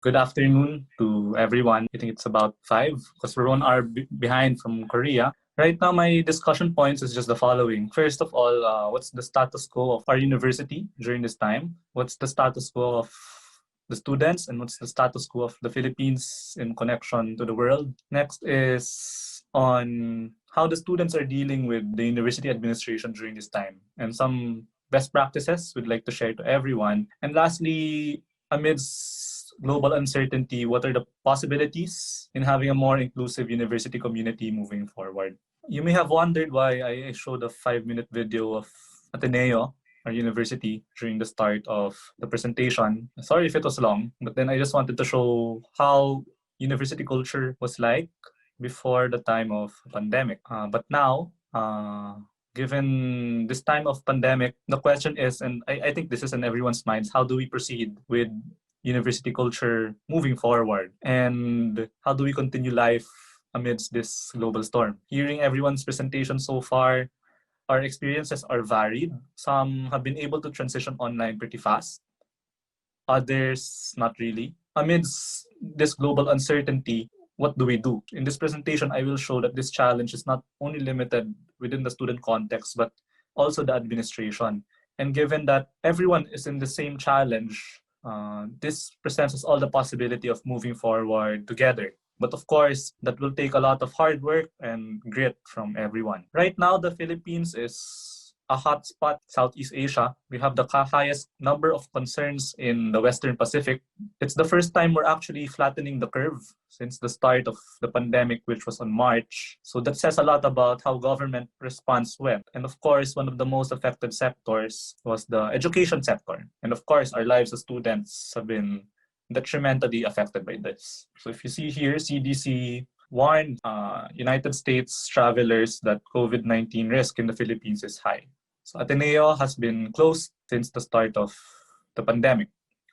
Good afternoon to everyone. I think it's about 5 because we're 1 hour behind from Korea. Right now, my discussion points is just the following. First of all, what's the status quo of our university during this time? What's the status quo of the students? And what's the status quo of the Philippines in connection to the world? Next is on how the students are dealing with the university administration during this time and some best practices we'd like to share to everyone. And lastly, amidst global uncertainty, what are the possibilities in having a more inclusive university community moving forward? You may have wondered why I showed a 5-minute video of Ateneo, our university, during the start of the presentation. Sorry if it was long, but then I just wanted to show how university culture was like before the time of pandemic. But now, given this time of pandemic, the question is, and I think this is in everyone's minds, how do we proceed with university culture moving forward? And how do we continue life amidst this global storm? Hearing everyone's presentation so far, our experiences are varied. Some have been able to transition online pretty fast. Others, not really. Amidst this global uncertainty, what do we do? In this presentation, I will show that this challenge is not only limited within the student context, but also the administration. And given that everyone is in the same challenge, this presents us all the possibility of moving forward together. But of course, that will take a lot of hard work and grit from everyone. Right now, the Philippines is a hotspot, Southeast Asia. We have the highest number of concerns in the Western Pacific. It's the first time we're actually flattening the curve since the start of the pandemic, which was on March. So that says a lot about how government response went. And of course, one of the most affected sectors was the education sector. And of course, our lives as students have been detrimentally affected by this. So if you see here, CDC warned United States travelers that COVID-19 risk in the Philippines is high. So Ateneo has been closed since the start of the pandemic.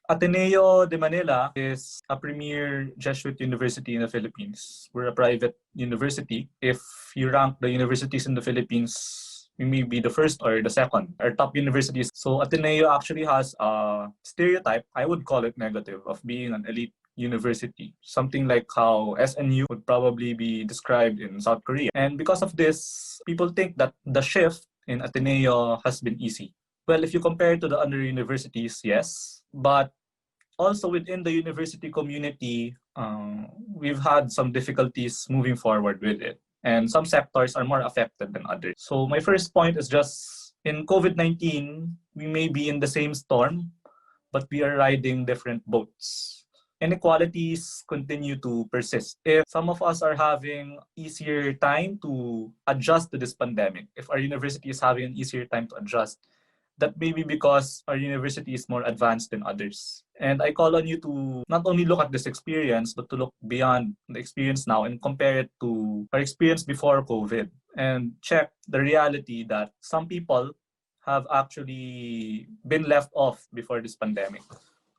Ateneo de Manila is a premier Jesuit university in the Philippines. We're a private university. If you rank the universities in the Philippines, we may be the first or the second, our top universities. So Ateneo actually has a stereotype, I would call it negative, of being an elite university. Something like how SNU would probably be described in South Korea. And because of this, people think that the shift in Ateneo has been easy. Well, if you compare it to the other universities, yes. But also within the university community, we've had some difficulties moving forward with it. And some sectors are more affected than others. So my first point is just, in COVID-19, we may be in the same storm, but we are riding different boats. Inequalities continue to persist. If some of us are having easier time to adjust to this pandemic, if our university is having an easier time to adjust, that may be because our university is more advanced than others. And I call on you to not only look at this experience, but to look beyond the experience now and compare it to our experience before COVID and check the reality that some people have actually been left off before this pandemic.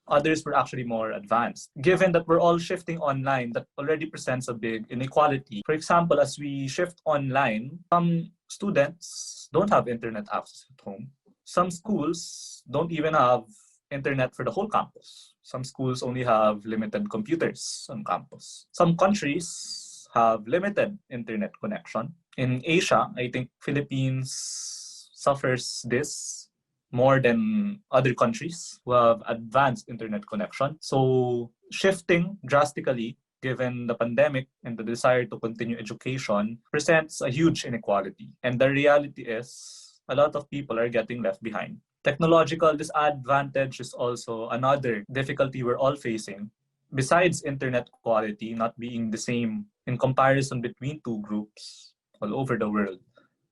Others were actually more advanced. Given that we're all shifting online, that already presents a big inequality. For example, as we shift online, some students don't have internet access at home. Some schools don't even have internet for the whole campus. Some schools only have limited computers on campus. Some countries have limited internet connection. In Asia, I think Philippines suffers this more than other countries who have advanced internet connection. So shifting drastically, given the pandemic and the desire to continue education, presents a huge inequality. And the reality is, a lot of people are getting left behind. Technological disadvantage is also another difficulty we're all facing. Besides internet quality not being the same in comparison between two groups all over the world,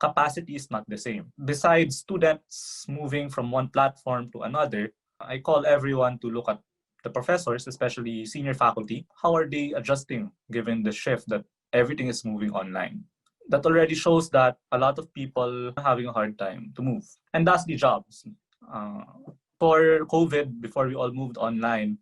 capacity is not the same. Besides students moving from one platform to another, I call everyone to look at the professors, especially senior faculty. How are they adjusting given the shift that everything is moving online? That already shows that a lot of people are having a hard time to move. And that's the jobs. For COVID, before we all moved online,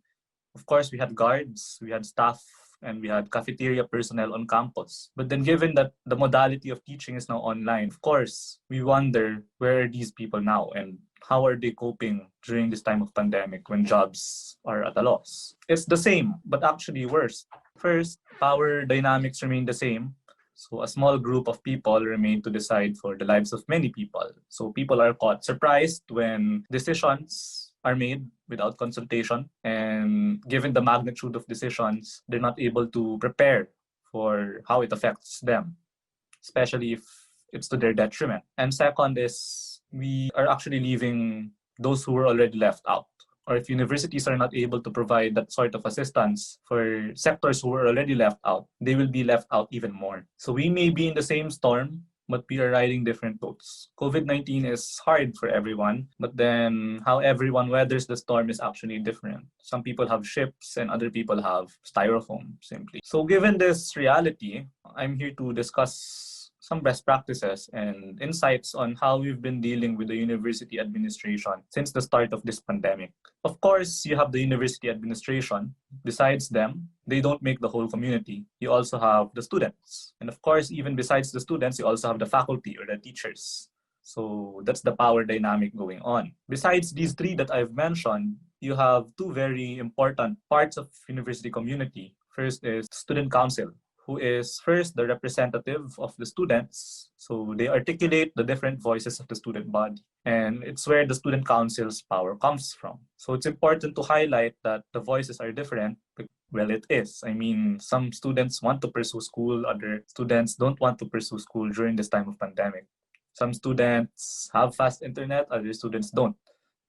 of course, we had guards, we had staff, and we had cafeteria personnel on campus. But then given that the modality of teaching is now online, of course, we wonder where are these people now and how are they coping during this time of pandemic when jobs are at a loss? It's the same, but actually worse. First, power dynamics remain the same. So a small group of people remain to decide for the lives of many people. So people are caught surprised when decisions are made without consultation. And given the magnitude of decisions, they're not able to prepare for how it affects them, especially if it's to their detriment. And second is we are actually leaving those who were already left out. Or if universities are not able to provide that sort of assistance for sectors who were already left out, they will be left out even more. So we may be in the same storm, but we are riding different boats. COVID-19 is hard for everyone, but then how everyone weathers the storm is actually different. Some people have ships and other people have styrofoam, simply. So given this reality, I'm here to discuss some best practices and insights on how we've been dealing with the university administration since the start of this pandemic. Of course, you have the university administration. Besides them, they don't make the whole community. You also have the students. And of course, even besides the students, you also have the faculty or the teachers. So that's the power dynamic going on. Besides these three that I've mentioned, you have two very important parts of university community. First is student council, who is first the representative of the students. So they articulate the different voices of the student body. And it's where the student council's power comes from. So it's important to highlight that the voices are different. Well, it is. I mean, some students want to pursue school, other students don't want to pursue school during this time of pandemic. Some students have fast internet, other students don't.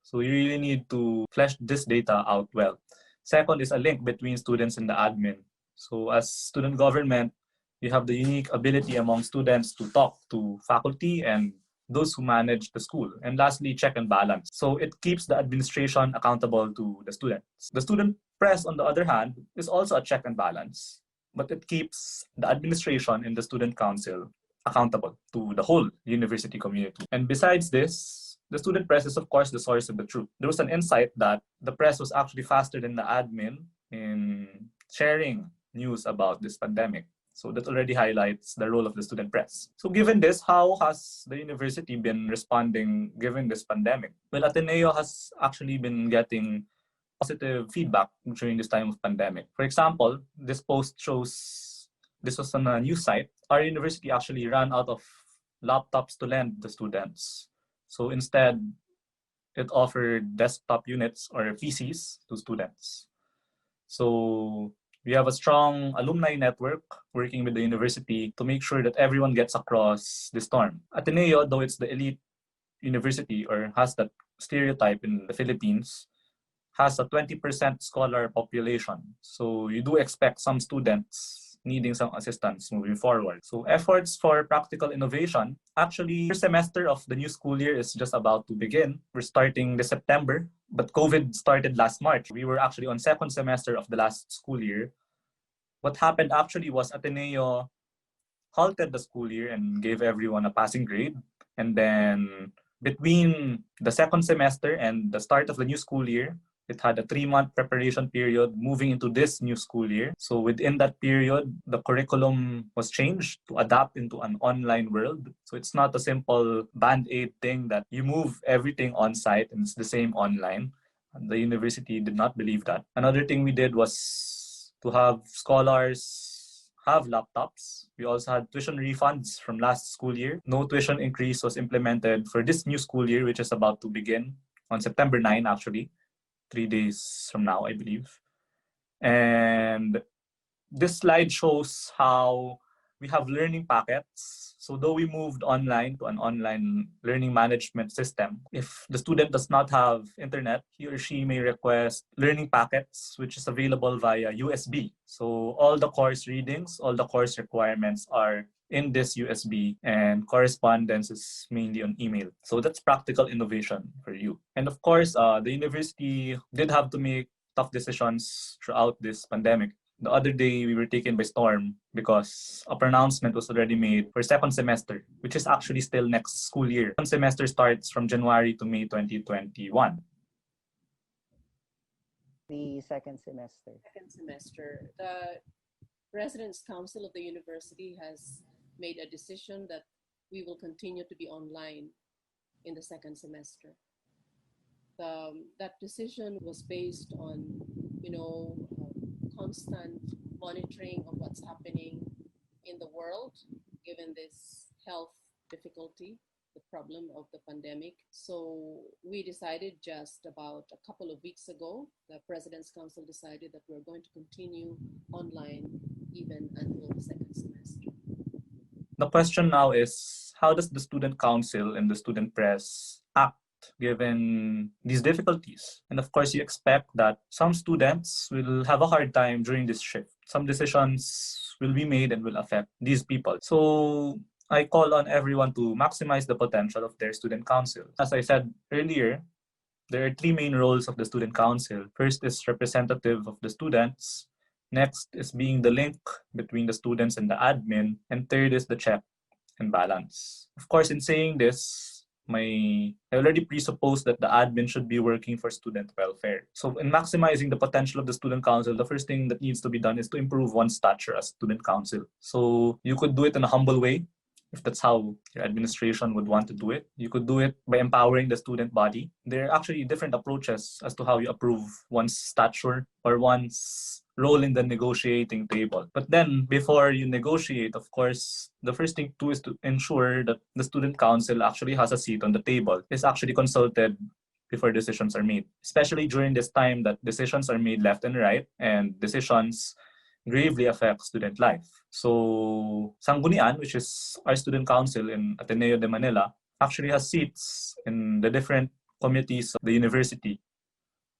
So you really need to flesh this data out well. Second is a link between students and the admin. So as student government, you have the unique ability among students to talk to faculty and those who manage the school. And lastly, check and balance. So it keeps the administration accountable to the students. The student press, on the other hand, is also a check and balance, but it keeps the administration and the student council accountable to the whole university community. And besides this, the student press is, of course, the source of the truth. There was an insight that the press was actually faster than the admin in sharing news about this pandemic. So that already highlights the role of the student press. So given this, how has the university been responding given this pandemic? Well, Ateneo has actually been getting positive feedback during this time of pandemic. For example, this post shows, this was on a news site, our university actually ran out of laptops to lend the students. So instead, it offered desktop units or PCs to students. So we have a strong alumni network working with the university to make sure that everyone gets across the storm. Ateneo, though it's the elite university or has that stereotype in the Philippines, has a 20% scholar population. So you do expect some students needing some assistance moving forward. So efforts for practical innovation. Actually, first semester of the new school year is just about to begin. We're starting this September, but COVID started last March. We were actually on second semester of the last school year. What happened actually was Ateneo halted the school year and gave everyone a passing grade. And then between the second semester and the start of the new school year, it had a 3-month preparation period moving into this new school year. So within that period, the curriculum was changed to adapt into an online world. So it's not a simple band-aid thing that you move everything on site and it's the same online. And the university did not believe that. Another thing we did was to have scholars have laptops. We also had tuition refunds from last school year. No tuition increase was implemented for this new school year, which is about to begin on September 9, actually. 3 days from now, I believe. And this slide shows how we have learning packets. So though we moved online to an online learning management system, if the student does not have internet, he or she may request learning packets, which is available via USB. So all the course readings, all the course requirements are in this USB, and correspondence is mainly on email. So that's practical innovation for you. And of course, the university did have to make tough decisions throughout this pandemic. The other day, we were taken by storm because a pronouncement was already made for second semester, which is actually still next school year. Second semester starts from January to May 2021. The second semester. The President's Council of the university has made a decision that we will continue to be online in the second semester. that decision was based on, constant monitoring of what's happening in the world, given this health difficulty, the problem of the pandemic. So we decided just about a couple of weeks ago, the President's Council decided that we're going to continue online even until the second semester. The question now is, how does the student council and the student press act given these difficulties? And of course, you expect that some students will have a hard time during this shift. Some decisions will be made and will affect these people. So I call on everyone to maximize the potential of their student council. As I said earlier, there are three main roles of the student council. First is representative of the students. Next is being the link between the students and the admin. And third is the check and balance. Of course, in saying this, I already presuppose that the admin should be working for student welfare. So in maximizing the potential of the student council, the first thing that needs to be done is to improve one's stature as student council. So you could do it in a humble way, if that's how your administration would want to do it. You could do it by empowering the student body. There are actually different approaches as to how you approve one's stature or one's role in the negotiating table. But then before you negotiate, of course, the first thing to is to ensure that the student council actually has a seat on the table, is actually consulted before decisions are made, especially during this time that decisions are made left and right and decisions gravely affect student life. So Sanggunian, which is our student council in Ateneo de Manila, actually has seats in the different committees of the university.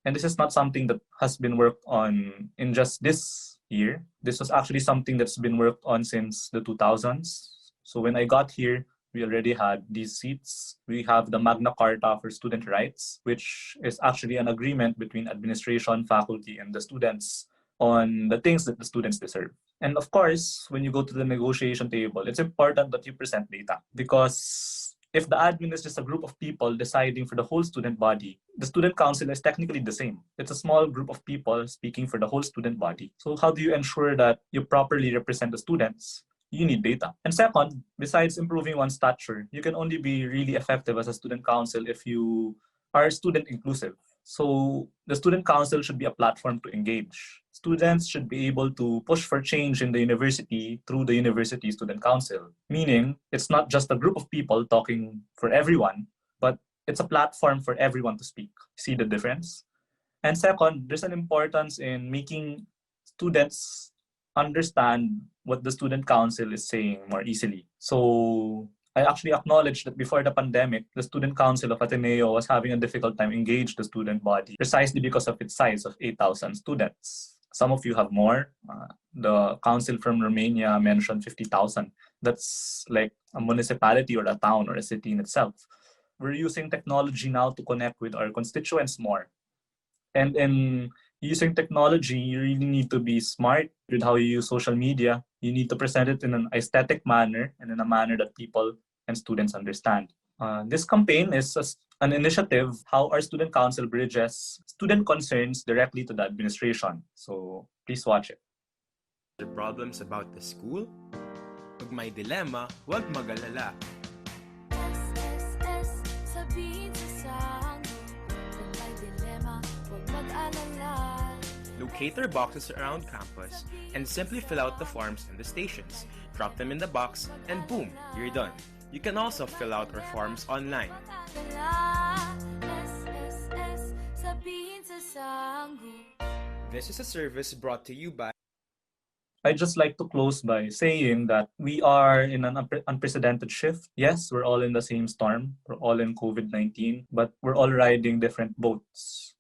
And this is not something that has been worked on in just this year. This was actually something that's been worked on since the 2000s. So when I got here, we already had these seats. We have the Magna Carta for Student Rights, which is actually an agreement between administration, faculty, and the students on the things that the students deserve. And of course, when you go to the negotiation table, it's important that you present data, because if the admin is just a group of people deciding for the whole student body, the student council is technically the same. It's a small group of people speaking for the whole student body. So how do you ensure that you properly represent the students? You need data. And second, besides improving one's stature, you can only be really effective as a student council if you are student inclusive. So the student council should be a platform to engage. Students should be able to push for change in the university through the university student council, meaning it's not just a group of people talking for everyone, but it's a platform for everyone to speak. See the difference? And second, there's an importance in making students understand what the student council is saying more easily. So I actually acknowledge that before the pandemic, the student council of Ateneo was having a difficult time engage the student body precisely because of its size of 8,000 students. Some of you have more. The council from Romania mentioned 50,000. That's like a municipality or a town or a city in itself. We're using technology now to connect with our constituents more. And in using technology, you really need to be smart with how you use social media. You need to present it in an aesthetic manner and in a manner that people and students understand. This campaign is an initiative how our student council bridges student concerns directly to the administration. So please watch it. The problems about the school? Pag may dilemma, huwag mag-alala. Locate our boxes around campus and simply fill out the forms in the stations. Drop them in the box and boom, you're done. You can also fill out our forms online. This is a service brought to you by... I'd just like to close by saying that we are in an unprecedented shift. Yes, we're all in the same storm. We're all in COVID-19, but we're all riding different boats.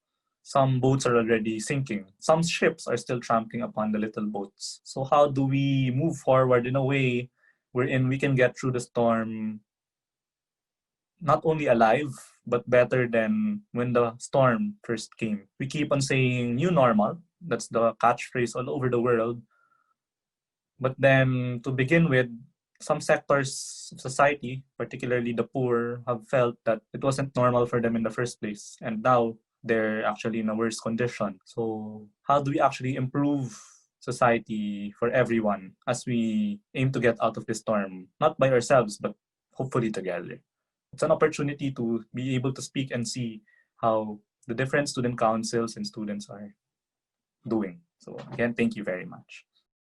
Some boats are already sinking. Some ships are still trampling upon the little boats. So how do we move forward in a way wherein we can get through the storm not only alive, but better than when the storm first came? We keep on saying new normal. That's the catchphrase all over the world. But then to begin with, some sectors of society, particularly the poor, have felt that it wasn't normal for them in the first place. And now they're actually in a worse condition. So how do we actually improve society for everyone as we aim to get out of this storm, not by ourselves, but hopefully together? It's an opportunity to be able to speak and see how the different student councils and students are doing. So again, thank you very much.